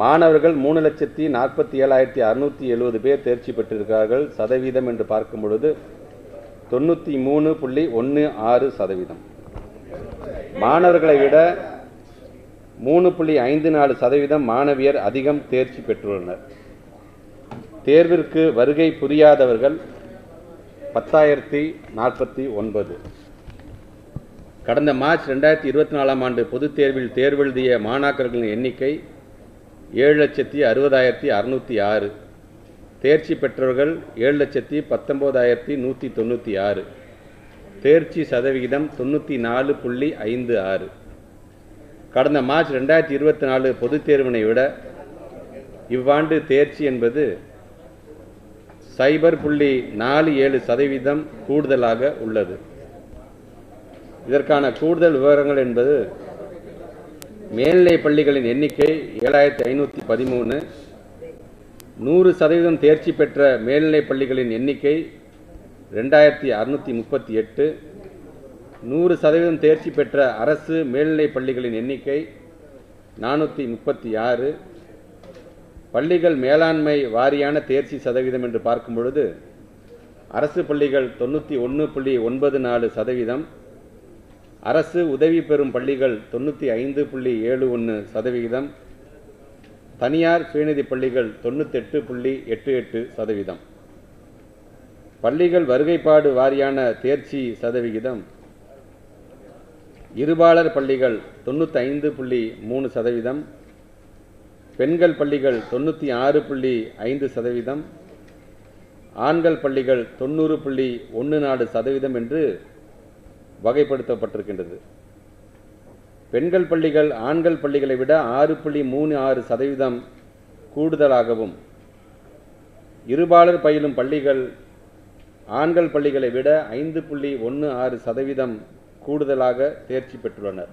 மாணவர்கள் 3,47,670 பேர் தேர்ச்சி பெற்றிருக்கிறார்கள். சதவீதம் என்று பார்க்கும் பொழுது 93.16%. மாணவர்களை விட 3.54% மாணவியர் அதிகம் தேர்ச்சி பெற்றுள்ளனர். தேர்விற்கு வருகை புரியாதவர்கள் 10,049. கடந்த மார்ச் 2024 ஆண்டு பொதுத் தேர்வில் தேர்வெழுதிய மாணாக்கர்களின் எண்ணிக்கை 7,60,606. தேர்ச்சி பெற்றவர்கள் 7,19,196. தேர்ச்சி சதவிகிதம் 94.56. கடந்த மார்ச் 2024 பொதுத் தேர்வினை விட இவ்வாண்டு தேர்ச்சி என்பது 0.47% கூடுதலாக உள்ளது. இதற்கான கூடுதல் விவரங்கள் என்பது மேல்நிலை பள்ளிகளின் எண்ணிக்கை 7,513. 100% தேர்ச்சி பெற்ற மேல்நிலை பள்ளிகளின் எண்ணிக்கை 2,638. 100% தேர்ச்சி பெற்ற அரசு மேல்நிலை பள்ளிகளின் எண்ணிக்கை 436. பள்ளிகள் மேலாண்மை வாரியான தேர்ச்சி சதவீதம் என்று பார்க்கும் பொழுது அரசு பள்ளிகள் 91.94%, அரசு உதவி பெறும் பள்ளிகள் 95.71%, தனியார் சுயநிதி பள்ளிகள் 98.88%. பள்ளிகள் வருகைப்பாடு வாரியான தேர்ச்சி சதவிகிதம் இருபாலர் பள்ளிகள் 95.3%, பெண்கள் பள்ளிகள் 96.5%, ஆண்கள் பள்ளிகள் 90.14% என்று வகைப்படுத்தப்பட்டிருக்கின்றது. பெண்கள் பள்ளிகள் ஆண்கள் பள்ளிகளை விட 6.36% கூடுதலாகவும், இருபாலர் பயிலும் பள்ளிகள் ஆண்கள் பள்ளிகளை விட 5.16% கூடுதலாக தேர்ச்சி பெற்றுள்ளனர்.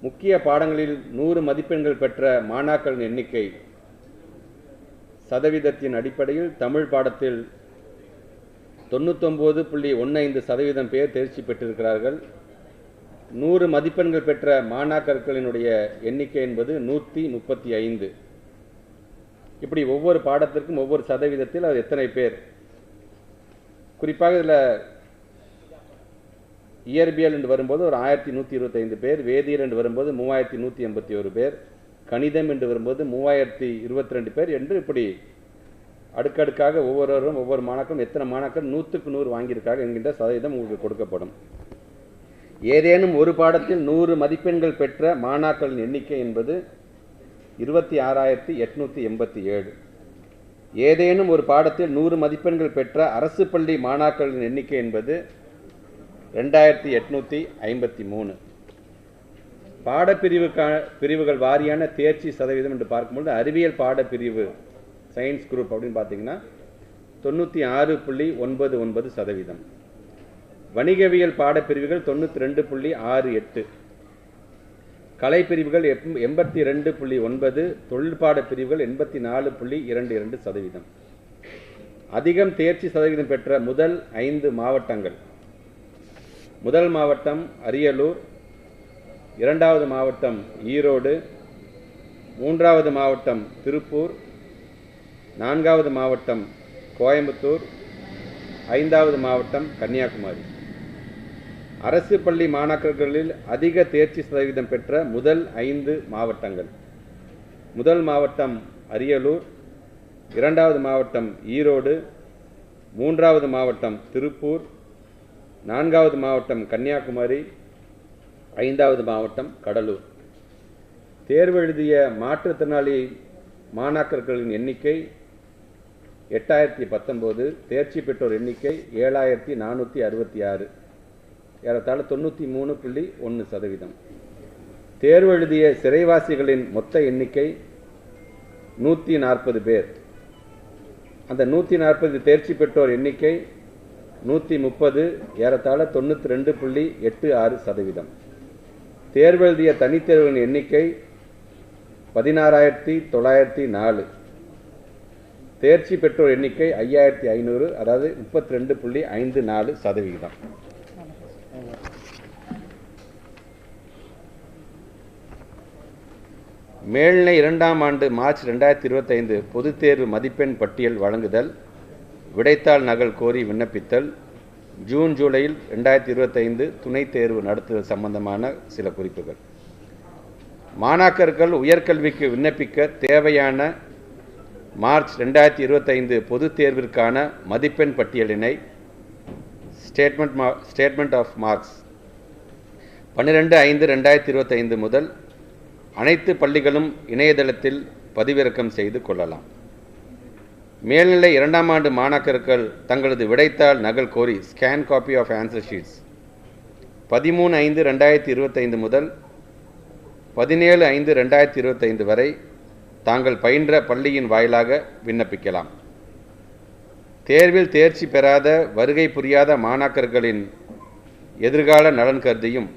முக்கிய பாடங்களில் 100 மதிப்பெண்கள் பெற்ற மாணாக்கரின் எண்ணிக்கை சதவீதத்தின் அடிப்படையில் தமிழ் பாடத்தில் 99.15% பேர் தேர்ச்சி பெற்றிருக்கிறார்கள். 100 மதிப்பெண்கள் பெற்ற மாணாக்கர்களினுடைய எண்ணிக்கை என்பது 135. இப்படி ஒவ்வொரு பாடத்திற்கும் ஒவ்வொரு சதவீதத்தில் அது எத்தனை பேர், குறிப்பாக இதில் இயற்பியல் என்று வரும்போது ஒரு 1,125 பேர், வேதியியல் என்று வரும்போது 3,181 பேர், கணிதம் என்று வரும்போது 3,022 பேர் என்று இப்படி அடுக்கடுக்காக ஒவ்வொருவரும் ஒவ்வொரு மாணாக்கரும் எத்தனை மாணாக்கர் 100க்கு 100 வாங்கியிருக்காங்க என்கின்ற சதவீதம் உங்களுக்கு கொடுக்கப்படும். ஏதேனும் ஒரு பாடத்தில் 100 மதிப்பெண்கள் பெற்ற மாணாக்கரின் எண்ணிக்கை என்பது 26,887. ஏதேனும் ஒரு பாடத்தில் 100 மதிப்பெண்கள் பெற்ற அரசு பள்ளி மாணாக்கரின் எண்ணிக்கை என்பது 2,853. பாடப்பிரிவுகள் வாரியான தேர்ச்சி சதவீதம் என்று பார்க்கும்போது அறிவியல் பாடப்பிரிவு சயின்ஸ் குரூப் அப்படின்னு பார்த்தீங்கன்னா 96.99%, வணிகவியல் பாடப்பிரிவுகள் 92.68, கலைப்பிரிவுகள் 82.9, தொழிற்பாட பிரிவுகள் 84.22%. அதிகம் தேர்ச்சி சதவீதம் பெற்ற முதல் 5 மாவட்டங்கள்: முதல் மாவட்டம் அரியலூர், இரண்டாவது மாவட்டம் ஈரோடு, மூன்றாவது மாவட்டம் திருப்பூர், நான்காவது மாவட்டம் கோயம்புத்தூர், ஐந்தாவது மாவட்டம் கன்னியாகுமரி. அரசு பள்ளி மாணாக்கர்களில் அதிக தேர்ச்சி சதவீதம் பெற்ற முதல் 5 மாவட்டங்கள்: முதல் மாவட்டம் அரியலூர், இரண்டாவது மாவட்டம் ஈரோடு, மூன்றாவது மாவட்டம் திருப்பூர், நான்காவது மாவட்டம் கன்னியாகுமரி, ஐந்தாவது மாவட்டம் கடலூர். தேர்வு எழுதிய மாற்றுத்திறனாளி மாணாக்கர்களின் எண்ணிக்கை 8,019. தேர்ச்சி பெற்றோர் எண்ணிக்கை 7,466, ஏறத்தாழ 93.1%. தேர்வு எழுதிய சிறைவாசிகளின் மொத்த எண்ணிக்கை 140 பேர். அந்த 140 தேர்ச்சி பெற்றோர் எண்ணிக்கை 130, ஏறத்தாழ 92.86%. தேர்வு எழுதிய தனித்தேர்வுகளின் எண்ணிக்கை 16,904. தேர்ச்சி பெற்றோர் எண்ணிக்கை 5,500, அதாவது 32.54%. மேல்நிலை 2ஆம் ஆண்டு மார்ச் 2025 பொதுத் தேர்வு மதிப்பெண் பட்டியல் வழங்குதல், விடைத்தாள் நகல் கோரி விண்ணப்பித்தல், ஜூன் ஜூலையில் 2025 துணைத் தேர்வு நடத்துதல் சம்பந்தமான சில குறிப்புகள். மாணாக்கர்கள் உயர்கல்விக்கு விண்ணப்பிக்க தேவையான மார்ச் 2025 பொதுத் தேர்விற்கான மதிப்பெண் பட்டியலினை ஸ்டேட்மெண்ட் ஆஃப் மார்க்ஸ் 12/5/2025 முதல் அனைத்து பள்ளிகளும் இணையதளத்தில் பதிவிறக்கம் செய்து கொள்ளலாம். மேல்நிலை 2ஆம் ஆண்டு மாணாக்கர்கள் தங்களது விடைத்தாள் நகல் கோரி scan copy of answer sheets 13/5/2025 முதல் 17/5/2025 வரை தாங்கள் பயின்ற பள்ளியின் வாயிலாக விண்ணப்பிக்கலாம். தேர்வில் தேர்ச்சி பெறாத வருகை புரியாத மாணாக்கர்களின் எதிர்கால நலன் கருதியும்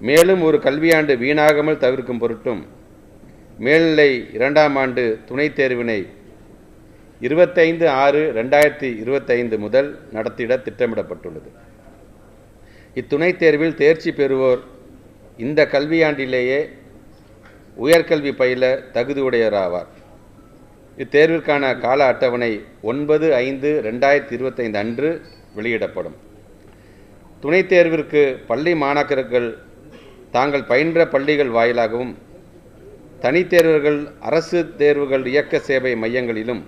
மேலும் ஒரு கல்வியாண்டு வீணாகாமல் தவிர்க்கும் பொருட்டும் மேல்நிலை 2ஆம் ஆண்டு துணைத் தேர்வினை 25/6/2025 முதல் நடத்திட திட்டமிடப்பட்டுள்ளது. இத்துணைத் தேர்வில் தேர்ச்சி பெறுவோர் இந்த கல்வியாண்டிலேயே உயர்கல்வி பயில தகுதியுடையவராவார். இத்தேர்விற்கான கால அட்டவணை 9/5/2025 அன்று வெளியிடப்படும். துணைத் தேர்விற்கு பள்ளி மாணாக்கர்கள் தாங்கள் பயின்ற பள்ளிகள் வாயிலாகவும் தனித்தேர்வர்கள் அரசு தேர்வுகள் இயக்க சேவை மையங்களிலும்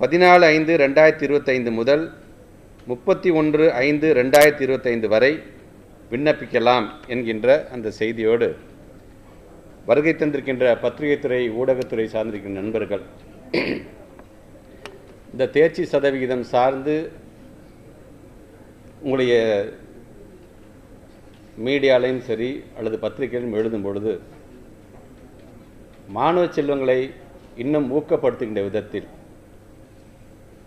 14/5/2025 முதல் 31/5/2025 வரை விண்ணப்பிக்கலாம் என்கின்ற அந்த செய்தியோடு வருகை தந்திருக்கின்ற பத்திரிகைத்துறை ஊடகத்துறை சார்ந்திருக்கின்ற நண்பர்கள் இந்த தேர்ச்சி சதவிகிதம் சார்ந்து உங்களுடைய மீடியாலையும் சரி அல்லது பத்திரிகையிலும் எழுதும் பொழுது மாணவ செல்வங்களை இன்னும் ஊக்கப்படுத்துகின்ற விதத்தில்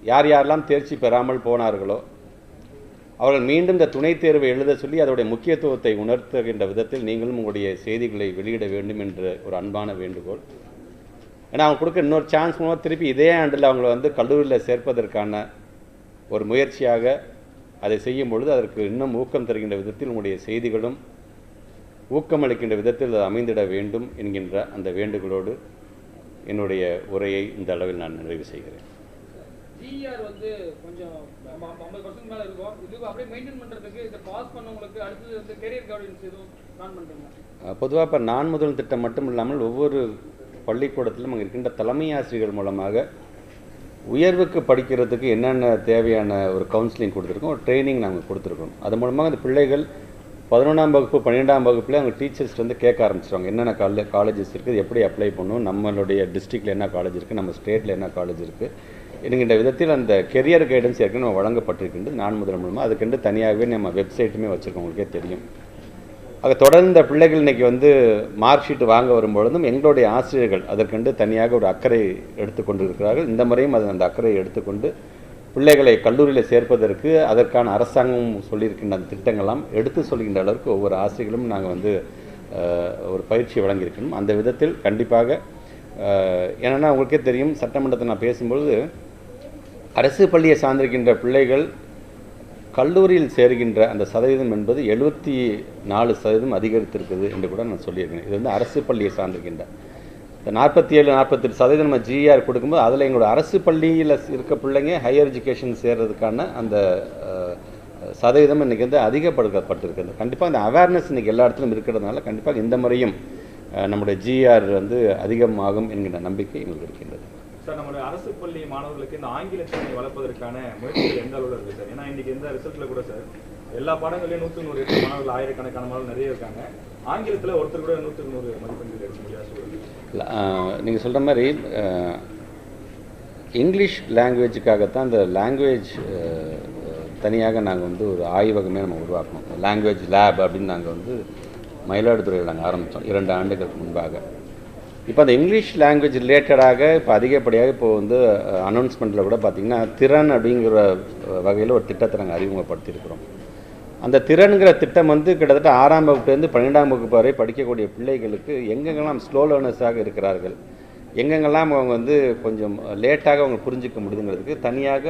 யார் யாரெல்லாம் தேர்ச்சி பெறாமல் போனார்களோ அவர்கள் மீண்டும் இந்த துணைத் தேர்வை எழுத சொல்லி அதோடைய முக்கியத்துவத்தை உணர்த்துகின்ற விதத்தில் நீங்களும் உங்களுடைய செய்திகளை வெளியிட வேண்டும் என்ற ஒரு அன்பான வேண்டுகோள். ஏன்னா அவங்க கொடுக்க இன்னொரு சான்ஸ் மூலமாக திருப்பி இதே ஆண்டில் அவங்கள கல்லூரியில் சேர்ப்பதற்கான ஒரு முயற்சியாக அதை செய்யும் பொழுது அதற்கு இன்னும் ஊக்கம் தருகின்ற விதத்தில் உங்களுடைய செய்திகளும் ஊக்கமளிக்கின்ற விதத்தில் அது அமைந்திட வேண்டும் என்கின்ற அந்த வேண்டுகோளோடு என்னுடைய உரையை இந்த அளவில் நான் நிறைவு செய்கிறேன். ஜிஆர் கொஞ்சம் 50% மேல இருக்கும். இது அப்படியே மெயின்டைன் பண்றதுக்கு இத பாஸ் பண்ணவங்களுக்கு அடுத்து கரியர் கைடன்ஸ் எதுவும் பிளான் பண்றீங்க? பொதுவாக இப்போ நான் முதல் திட்டம் மட்டும் இல்லாமல் ஒவ்வொரு பள்ளிக்கூடத்திலும் அங்கே இருக்கின்ற தலைமை ஆசிரியர்கள் மூலமாக உயர்வுக்கு படிக்கிறதுக்கு என்னென்ன தேவையான ஒரு கவுன்சிலிங் கொடுத்துருக்கோம், ஒரு ட்ரைனிங் நாங்கள் கொடுத்துருக்கோம். அது மூலமாக அந்த பிள்ளைகள் 11ஆம் வகுப்பு 12ஆம் வகுப்புல அவங்க டீச்சர்ஸ் கேட்க ஆரம்பிச்சிருவாங்க என்னென்ன காலேஜஸ் இருக்குது, எப்படி அப்ளை பண்ணணும், நம்மளுடைய டிஸ்ட்ரிக்டில் என்ன காலேஜ் இருக்குது, நம்ம ஸ்டேட்டில் என்ன காலேஜ் இருக்குது என்கின்ற விதத்தில் அந்த கெரியர் கைடன்ஸ் ஏற்கனவே நம்ம வழங்கப்பட்டிருக்கின்றது நான் முதல் மூலமாக. அதுக்கென்று தனியாகவே நம்ம வெப்சைட்டுமே வச்சுருக்கோம், உங்களுக்கே தெரியும். அது தொடர்ந்த பிள்ளைகள் இன்றைக்கி மார்க் ஷீட் வாங்க வரும்பொழுதும் எங்களுடைய ஆசிரியர்கள் அதற்கென்று தனியாக ஒரு அக்கறை எடுத்துக்கொண்டு இருக்கிறார்கள். இந்த முறையும் அந்த அக்கறையை எடுத்துக்கொண்டு பிள்ளைகளை கல்லூரியில் சேர்ப்பதற்கு அதற்கான அரசாங்கம் சொல்லியிருக்கின்ற அந்த திட்டங்கள்லாம் எடுத்து சொல்கின்ற அளவுக்கு ஒவ்வொரு ஆசிரியர்களும் நாங்கள் ஒரு பயிற்சி வழங்கியிருக்கணும். அந்த விதத்தில் கண்டிப்பாக ஏன்னா உங்களுக்கே தெரியும், சட்டமன்றத்தை நான் பேசும்பொழுது அரசு பள்ளியை சார்ந்திருக்கின்ற பிள்ளைகள் கல்லூரியில் சேர்கின்ற அந்த சதவீதம் என்பது 74% அதிகரித்திருக்குது என்று கூட நான் சொல்லியிருக்கேன். இது அரசு பள்ளியை சார்ந்திருக்கின்ற இந்த 47-48% நம்ம ஜிஆர் கொடுக்கும்போது அதில் எங்களோட அரசு பள்ளியில் இருக்க பிள்ளைங்க ஹையர் எஜுகேஷன் சேர்றதுக்கான அந்த சதவீதம் இன்றைக்கி அதிகப்படுத்தப்பட்டிருக்குது. கண்டிப்பாக அந்த அவேர்னஸ் இன்றைக்கி எல்லா இடத்துலையும் இருக்கிறதுனால கண்டிப்பாக இந்த முறையும் நம்முடைய ஜிஆர் அதிகமாகும் என்கின்ற நம்பிக்கை எங்களுக்கு இருக்கின்றது. சார், நம்மளுடைய அரசு பள்ளி மாணவர்களுக்கு இந்த ஆங்கிலத்தை வளர்ப்பதற்கான முயற்சிகள் எந்த அளவில் இருக்குது சார்? ஏன்னா இன்றைக்கி எந்த ரிசல்ட்டில் கூட சார் எல்லா பாடங்களையும் 100 மாணவர்கள் ஆயிரக்கணக்கான மாணவர்கள் நிறைய இருக்காங்க. ஆங்கிலத்தில் ஒருத்தர் கூட 100 மதிப்பெண்கள் எடுக்க முடியாது. நீங்கள் சொல்கிற மாதிரி இங்கிலீஷ் லாங்குவேஜுக்காகத்தான் இந்த லாங்குவேஜ் தனியாக நாங்கள் ஒரு ஆய்வகமே நம்ம உருவாக்கணும். லாங்குவேஜ் லேப் அப்படின்னு நாங்கள் மயிலாடுதுறையில் நாங்கள் ஆரம்பித்தோம் 2 ஆண்டுகளுக்கு முன்பாக. இப்போ அந்த இங்கிலீஷ் லாங்குவேஜ் ரிலேட்டடாக இப்போ அதிகப்படியாக இப்போது அனௌன்ஸ்மெண்ட்டில் கூட பார்த்திங்கன்னா திறன் அப்படிங்கிற வகையில் ஒரு திட்டத்தை நாங்கள் அறிமுகப்படுத்தியிருக்கிறோம். அந்த திறன்கிற திட்டம் கிட்டத்தட்ட 6ஆம் வகுப்புலேருந்து 12ஆம் வகுப்பு வரை படிக்கக்கூடிய பிள்ளைகளுக்கு எங்கெங்கெல்லாம் ஸ்லோ லேர்னர்ஸாக இருக்கிறார்கள், எங்கெங்கெல்லாம் அவங்க கொஞ்சம் லேட்டாக அவங்க புரிஞ்சிக்க முடியுங்கிறதுக்கு தனியாக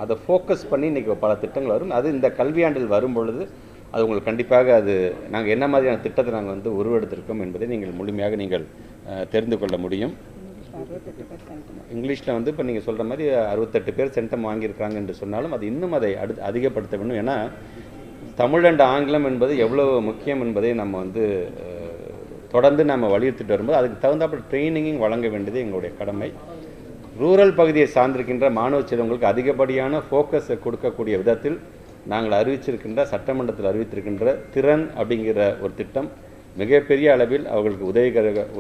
அதை ஃபோக்கஸ் பண்ணி இன்றைக்கி பல திட்டங்கள் வரும். அது இந்த கல்வியாண்டில் வரும் பொழுது அது உங்களுக்கு கண்டிப்பாக அது நாங்கள் என்ன மாதிரியான திட்டத்தை நாங்கள் வந்து உருவெடுத்திருக்கோம் என்பதை நீங்கள் முழுமையாக நீங்கள் தெரிந்து கொள்ள முடியும். இங்கிலீஷில் வந்து இப்போ நீங்கள் சொல்கிற மாதிரி 68 பேர் சென்டம் வாங்கியிருக்காங்க என்று சொன்னாலும் அது இன்னும் அதை அதிகப்படுத்த வேண்டும். ஏன்னா தமிழ் அண்ட் ஆங்கிலம் என்பது எவ்வளோ முக்கியம் என்பதை நம்ம வந்து தொடர்ந்து நம்ம வலியுறுத்திட்டு வரும்போது அதுக்கு தகுந்தாப்ப ட்ரைனிங்கும் வழங்க வேண்டியது எங்களுடைய கடமை. ரூரல் பகுதியை சார்ந்திருக்கின்ற மாணவ செல்வங்களுக்கு அதிகப்படியான ஃபோக்கஸை கொடுக்கக்கூடிய விதத்தில் நாங்கள் அறிவிச்சிருக்கின்ற சட்டமன்றத்தில் அறிவித்திருக்கின்ற திறன் அப்படிங்கிற ஒரு திட்டம் மிகப்பெரிய அளவில் அவர்களுக்கு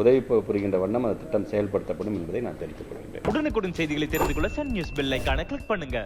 உதவி புரிகின்ற வண்ணம் அந்த திட்டம் செயல்படுத்தப்படும் என்பதை நான் தெரிவித்துக் கொள்கிறேன். உடனுக்குடன் செய்திகளை தெரிந்து கொள்ள சன் நியூஸ் பெல் ஐகானை கிளிக் பண்ணுங்க.